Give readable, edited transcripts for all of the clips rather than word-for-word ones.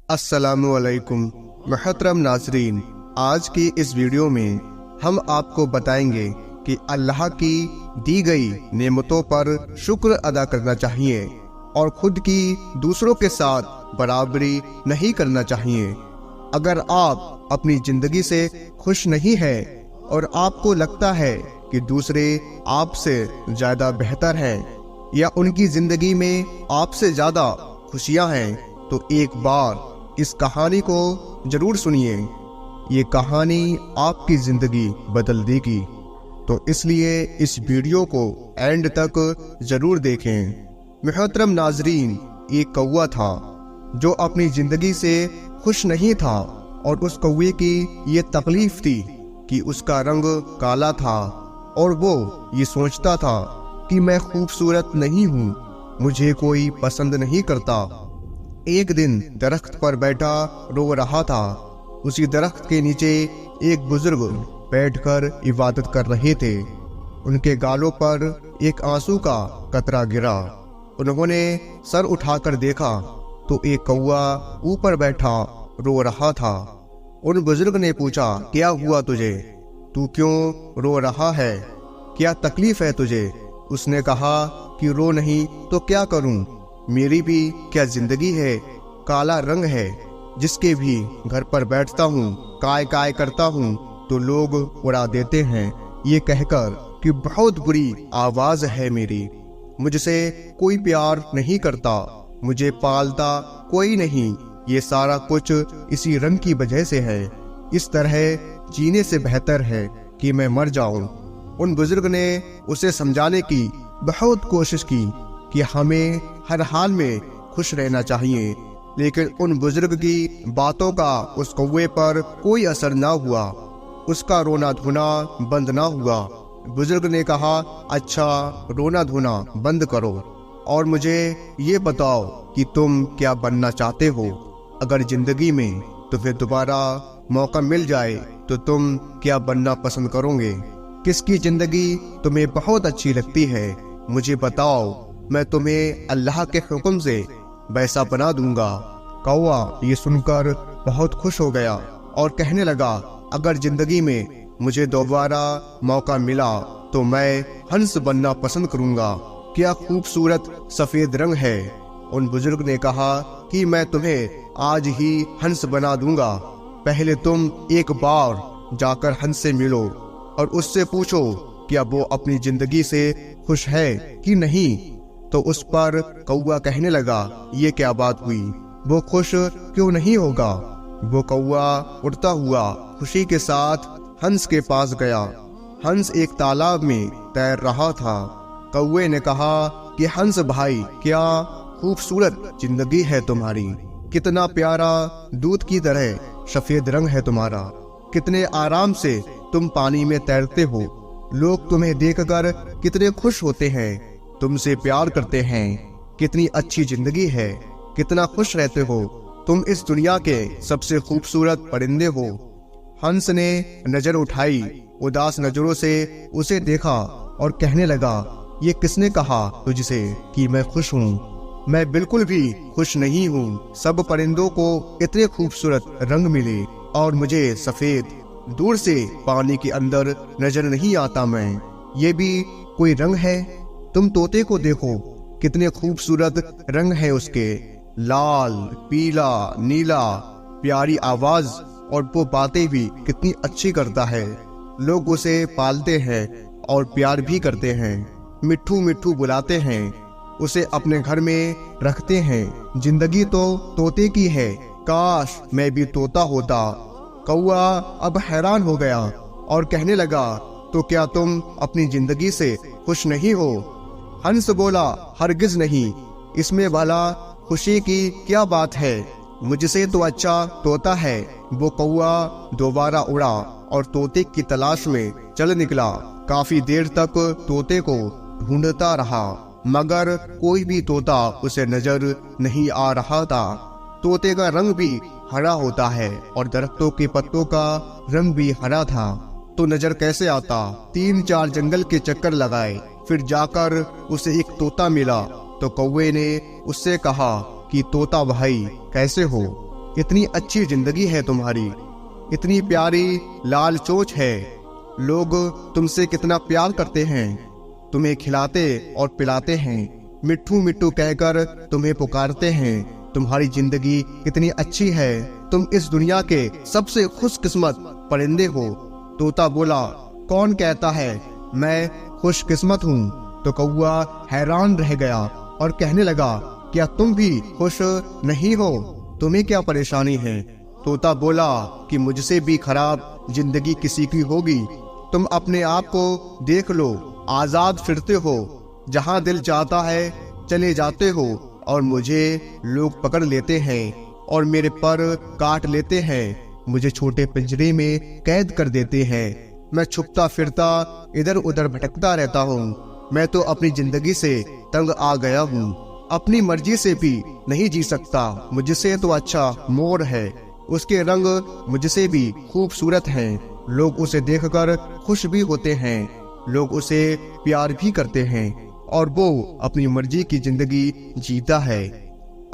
अस्सलामुअलैकुम मुहतरम नाज़रीन, आज की इस वीडियो में हम आपको बताएंगे कि अल्लाह की दी गई नेमतों पर शुक्र अदा करना चाहिए और खुद की दूसरों के साथ बराबरी नहीं करना चाहिए। अगर आप अपनी ज़िंदगी से खुश नहीं हैं और आपको लगता है कि दूसरे आपसे ज़्यादा बेहतर हैं या उनकी ज़िंदगी में आपसे ज़्यादा खुशियाँ हैं, तो एक बार इस कहानी को जरूर सुनिए। ये कहानी आपकी ज़िंदगी बदल देगी, तो इसलिए इस वीडियो को एंड तक ज़रूर देखें। मुहतरम नाजरीन, एक कौवा था जो अपनी ज़िंदगी से खुश नहीं था और उस कौवे की ये तकलीफ थी कि उसका रंग काला था और वो ये सोचता था कि मैं खूबसूरत नहीं हूँ, मुझे कोई पसंद नहीं करता। एक दिन दरख्त पर बैठा रो रहा था। उसी दरख्त के नीचे एक बुजुर्ग बैठकर इबादत कर रहे थे। उनके गालों पर एक आंसू का कतरा गिरा। उन्होंने सर उठाकर देखा तो एक कौवा ऊपर बैठा रो रहा था। उन बुजुर्ग ने पूछा, क्या हुआ तुझे? तू क्यों रो रहा है? क्या तकलीफ है तुझे? उसने कहा कि रो नहीं तो क्या करूं, मेरी भी क्या जिंदगी है। काला रंग है, जिसके भी घर पर बैठता हूँ काय काय करता हूँ तो लोग उड़ा देते हैं, ये कहकर कि बहुत बुरी आवाज है मेरी। मुझसे कोई प्यार नहीं करता, मुझे पालता कोई नहीं, ये सारा कुछ इसी रंग की वजह से है। इस तरह जीने से बेहतर है कि मैं मर जाऊं। उन बुजुर्ग ने उसे समझाने की बहुत कोशिश की कि हमें हर हाल में खुश रहना चाहिए, लेकिन उन बुजुर्ग की बातों का उस कौवे पर कोई असर ना हुआ। उसका रोना धोना बंद ना हुआ। बुजुर्ग ने कहा, अच्छा रोना धोना बंद करो और मुझे ये बताओ कि तुम क्या बनना चाहते हो। अगर जिंदगी में तुम्हें दोबारा मौका मिल जाए तो तुम क्या बनना पसंद करोगे? किसकी जिंदगी तुम्हें बहुत अच्छी लगती है? मुझे बताओ, मैं तुम्हें अल्लाह के हुक्म से वैसा बना दूंगा। कौवा ये सुनकर बहुत खुश हो गया और कहने लगा, अगर जिंदगी में मुझे दोबारा मौका मिला तो मैं हंस बनना पसंद करूंगा। क्या खूबसूरत सफेद रंग है। उन बुजुर्ग ने कहा कि मैं तुम्हें आज ही हंस बना दूंगा। पहले तुम एक बार जाकर हंस से मिलो और उससे पूछो क्या वो अपनी जिंदगी से खुश है कि नहीं। तो उस पर कौवा कहने लगा, ये क्या बात हुई, वो खुश क्यों नहीं होगा? वो कौवा उड़ता हुआ खुशी के साथ हंस के पास गया। हंस एक तालाब में तैर रहा था। कौवे ने कहा कि हंस भाई, क्या खूबसूरत जिंदगी है तुम्हारी, कितना प्यारा दूध की तरह सफेद रंग है तुम्हारा, कितने आराम से तुम पानी में तैरते हो, लोग तुम्हें देखकर कितने खुश होते हैं, तुमसे प्यार करते हैं, कितनी अच्छी जिंदगी है, कितना खुश रहते हो, तुम इस दुनिया के सबसे खूबसूरत परिंदे हो। हंस ने नजर उठाई, उदास नजरों से उसे देखा और कहने लगा, ये किसने कहा तुझसे कि मैं खुश हूँ? मैं बिल्कुल भी खुश नहीं हूँ। सब परिंदों को इतने खूबसूरत रंग मिले और मुझे सफेद, दूर से पानी के अंदर नजर नहीं आता। मैं ये भी कोई रंग है? तुम तोते को देखो, कितने खूबसूरत रंग है उसके, लाल, पीला, नीला, प्यारी आवाज और वो बातें भी कितनी अच्छी करता है। लोग उसे पालते हैं और प्यार भी करते हैं, मिट्ठू मिट्ठू बुलाते हैं, उसे अपने घर में रखते हैं। जिंदगी तो तोते की है, काश मैं भी तोता होता। कौवा अब हैरान हो गया और कहने लगा, तो क्या तुम अपनी जिंदगी से खुश नहीं हो? हंस बोला, हरगिज नहीं, इसमें भला खुशी की क्या बात है, मुझसे तो अच्छा तोता है। वो कौवा दोबारा उड़ा और तोते की तलाश में चल निकला। काफी देर तक तोते को ढूंढता रहा, मगर कोई भी तोता उसे नजर नहीं आ रहा था। तोते का रंग भी हरा होता है और दरख्तों के पत्तों का रंग भी हरा था, तो नजर कैसे आता? 3-4 जंगल के चक्कर लगाए, फिर जाकर उसे एक तोता मिला। तो कौवे ने उससे कहा कि तोता भाई कैसे हो? इतनी अच्छी जिंदगी है तुम्हारी, इतनी प्यारी लाल चोंच है, लोग तुमसे कितना प्यार करते हैं, तुम्हें खिलाते और पिलाते हैं, मिट्ठू मिट्ठू कहकर तुम्हें पुकारते हैं। तुम्हारी जिंदगी कितनी अच्छी है, तुम इस दुनिया के सबसे खुशकिस्मत परिंदे हो। तोता बोला, कौन कहता है मैं खुशकिस्मत हूँ? तो कौवा हैरान रह गया और कहने लगा, क्या तुम भी खुश नहीं हो? तुम्हें क्या परेशानी है? तोता बोला कि मुझसे भी खराब जिंदगी किसी की होगी। तुम अपने आप को देख लो, आजाद फिरते हो, जहाँ दिल जाता है चले जाते हो, और मुझे लोग पकड़ लेते हैं और मेरे पर काट लेते हैं, मुझे छोटे पिंजरे में कैद कर देते हैं। मैं छुपता फिरता इधर उधर भटकता रहता हूँ। मैं तो अपनी जिंदगी से तंग आ गया हूँ, अपनी मर्जी से भी नहीं जी सकता। मुझसे तो अच्छा मोर है, उसके रंग मुझसे भी खूबसूरत हैं। लोग उसे देखकर खुश भी होते हैं, लोग उसे प्यार भी करते हैं, और वो अपनी मर्जी की जिंदगी जीता है।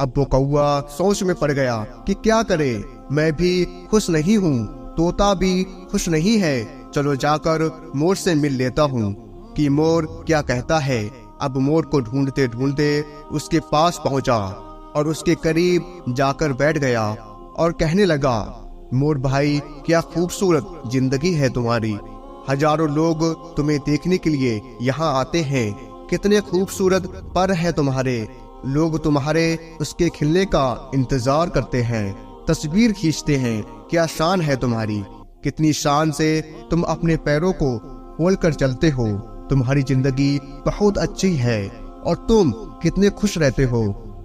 अब वो कौवा सोच में पड़ गया कि क्या करे, मैं भी खुश नहीं हूँ, तोता भी खुश नहीं है, चलो जाकर मोर से मिल लेता हूँ कि मोर क्या कहता है। अब मोर को ढूंढते ढूंढते उसके पास पहुंचा और उसके करीब जाकर बैठ गया और कहने लगा, मोर भाई, क्या खूबसूरत जिंदगी है तुम्हारी, हजारों लोग तुम्हें देखने के लिए यहाँ आते हैं, कितने खूबसूरत पर है तुम्हारे, लोग तुम्हारे उसके खिलने का इंतजार करते हैं, तस्वीर खींचते हैं, क्या शान है तुम्हारी, कितनी शान से तुम अपने पैरों को खोल कर चलते हो, तुम्हारी जिंदगी बहुत अच्छी है और तुम कितने खुश रहते हो।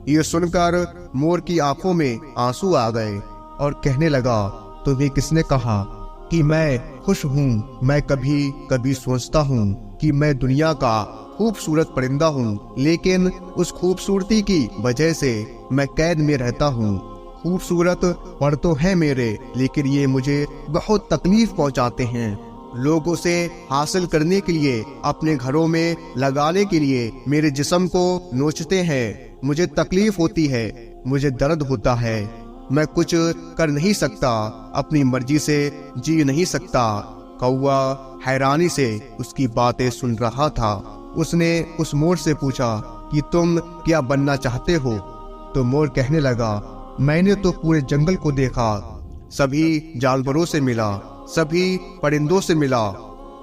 ये सुनकर मोर की आंखों में आंसू आ गए और कहने लगा, तुम्हें किसने कहा कि मैं खुश हूँ? मैं कभी कभी सोचता हूँ कि मैं दुनिया का खूबसूरत परिंदा हूँ, लेकिन उस खूबसूरती की वजह से मैं कैद में रहता हूँ। खूबसूरत पर तो है मेरे, लेकिन ये मुझे बहुत तकलीफ पहुँचाते हैं। लोग उसे हासिल करने के लिए, अपने घरों में लगाने के लिए मेरे जिस्म को नोचते हैं। मुझे तकलीफ होती है, मुझे दर्द होता है, मैं कुछ कर नहीं सकता, अपनी मर्जी से जी नहीं सकता। कौवा हैरानी से उसकी बातें सुन रहा था। उसने उस मोर से पूछा कि तुम क्या बनना चाहते हो? तो मोर कहने लगा, मैंने तो पूरे जंगल को देखा, सभी जानवरों से मिला, सभी परिंदों से मिला,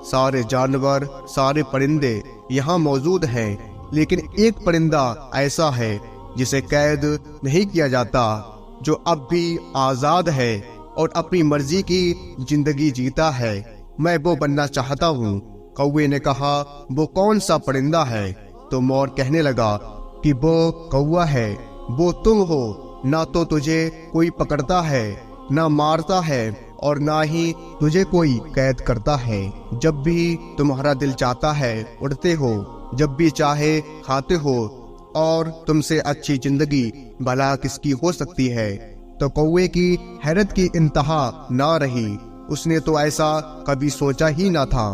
सारे जानवर, सारे परिंदे यहाँ मौजूद हैं, लेकिन एक परिंदा ऐसा है जिसे कैद नहीं किया जाता, जो अब भी आजाद है और अपनी मर्जी की जिंदगी जीता है। मैं वो बनना चाहता हूँ। कौवे ने कहा, वो कौन सा परिंदा है? तो मोर कहने लगा कि वो कौवा है, वो तुम हो। ना तो तुझे कोई पकड़ता है, ना मारता है, और ना ही तुझे कोई कैद करता है। जब भी तुम्हारा दिल चाहता है उड़ते हो, जब भी चाहे खाते हो, और तुमसे अच्छी जिंदगी भला किसकी हो सकती है। तो कौवे की हैरत की इंतहा ना रही। उसने तो ऐसा कभी सोचा ही ना था,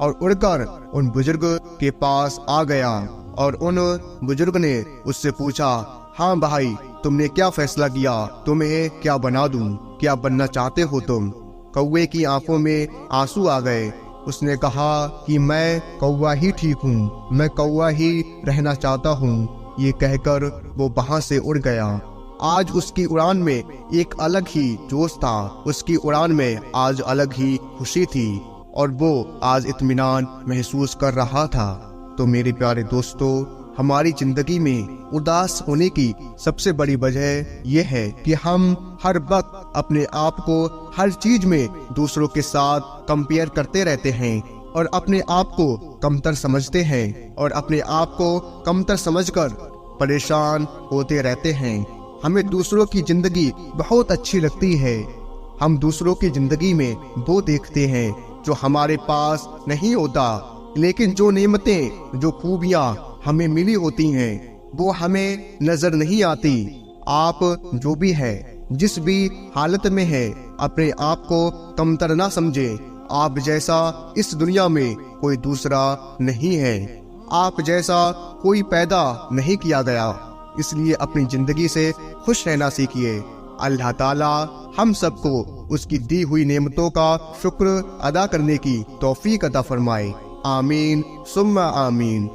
और उड़कर उन बुजुर्ग के पास आ गया और उन बुजुर्ग ने उससे पूछा, हाँ भाई, तुमने क्या फैसला किया? तुम्हें क्या बना दूं? क्या बनना चाहते हो तुम? कौवे की आंखों में आंसू आ गए। उसने कहा कि मैं कौवा ही ठीक हूँ, मैं कौवा ही रहना चाहता हूँ। ये कहकर वो वहां से उड़ गया। आज उसकी उड़ान में एक अलग ही जोश था, उसकी उड़ान में आज अलग ही खुशी थी, और वो आज इत्मीनान महसूस कर रहा था। तो मेरे प्यारे दोस्तों, हमारी जिंदगी में उदास होने की सबसे बड़ी वजह यह है कि हम हर वक्त अपने आप को हर चीज में दूसरों के साथ कंपेयर करते रहते हैं और अपने आप को कमतर समझते हैं, और अपने आप को कमतर समझकर परेशान होते रहते हैं। हमें दूसरों की जिंदगी बहुत अच्छी लगती है। हम दूसरों की जिंदगी में वो देखते हैं जो हमारे पास नहीं होता, लेकिन जो नेमतें, जो खूबियां हमें मिली होती हैं, वो हमें नजर नहीं आती। आप जो भी है, जिस भी हालत में है, अपने आप को कमतर ना समझे। आप जैसा इस दुनिया में कोई दूसरा नहीं है, आप जैसा कोई पैदा नहीं किया गया। इसलिए अपनी जिंदगी से खुश रहना सीखिए। अल्लाह ताला हम सबको उसकी दी हुई नेमतों का शुक्र अदा करने की तौफीक अता फरमाए। आमीन सुम्मा आमीन।